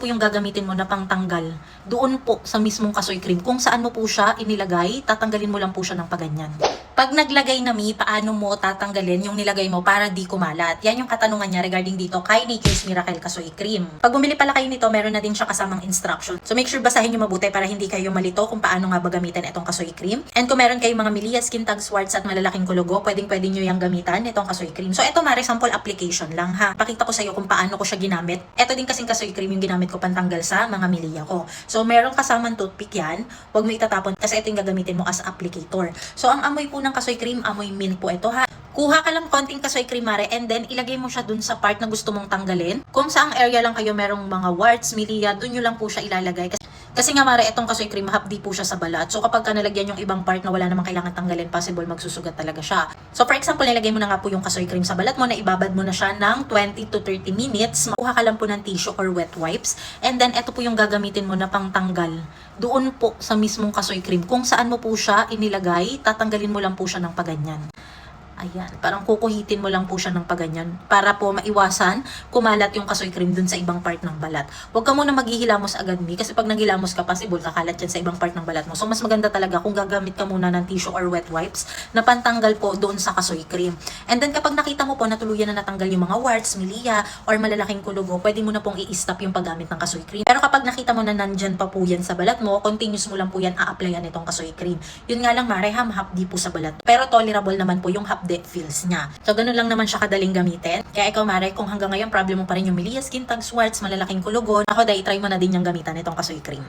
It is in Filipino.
po yung gagamitin mo na pangtanggal doon po sa mismong kasoy cream. Kung saan mo po siya inilagay, tatanggalin mo lang po siya ng paganyan. Pag naglagay na paano mo tatanggalin yung nilagay mo para di kumalat? Yan yung katanungan niya regarding dito kay Nature's Miracle Kasoy Cream. Pag bumili pala kayo nito, meron na din siya kasamang instruction. So make sure basahin nyo mabuti para hindi kayo malito kung paano nga ba gamitin itong kasoy cream. And kung meron kayong mga Milia, skin tag, swarts at malalaking kulugo, pwedeng nyo yung gamitan itong kasoy cream. So ito mare, sample application lang ha. Pakita ko sa iyo kung paano ko siya ginamit. Ito din kasing kasoy cream yung ginamit ko pantanggal sa mga Milia ko. So meron kasamang toothpick yan. Huwag mo itatapon kasi ito yung gagamitin mo as applicator. So ang amoy po ng kasoy cream, amoy mint po ito ha. Kuha ka lang konting kasoy cream mare and then ilagay mo siya dun sa part na gusto mong tanggalin. Kung saang area lang kayo merong mga warts, Milia, dun nyo lang po siya ilalagay. Kasi nga mare, itong kasoy cream, hapdi po siya sa balat. So kapag ka nalagyan yung ibang part na wala namang kailangan tanggalin, possible magsusugat talaga siya. So for example, nilagay mo na nga po yung kasoy cream sa balat mo, na ibabad mo na siya ng 20 to 30 minutes. Makuha ka lang po ng tissue or wet wipes. And then ito po yung gagamitin mo na pangtanggal doon po sa mismong kasoy cream. Kung saan mo po siya inilagay, tatanggalin mo lang po siya ng paganyan. Ayan, parang kukuhitin mo lang po siya ng paganyan para po maiwasan kumalat yung kasoy cream dun sa ibang part ng balat. Huwag ka muna maghihilamos agad kasi pag naghilamos ka, possible kakalat yan sa ibang part ng balat mo. So mas maganda talaga kung gagamit ka muna ng tissue or wet wipes na pantanggal po doon sa kasoy cream. And then kapag nakita mo po na tuluyan na natanggal yung mga warts, Milia, or malalaking kulugo, pwede mo na pong i-stop yung paggamit ng kasoy cream. Pero kapag nakita mo na nandyan pa po yan sa balat mo, continuous mo lang po yan a-applyan itong kasoy cream. Yun nga lang mare, hapdi po sa balat. Pero tolerable naman po yung hapdi feels niya. So, ganun lang naman siya kadaling gamitin. Kaya ikaw, mare, kung hanggang ngayon problem mo pa rin yung Milia, skin tag, swarts, malalaking kulugon, ako dahil try mo na din yung gamitan itong kasoy cream.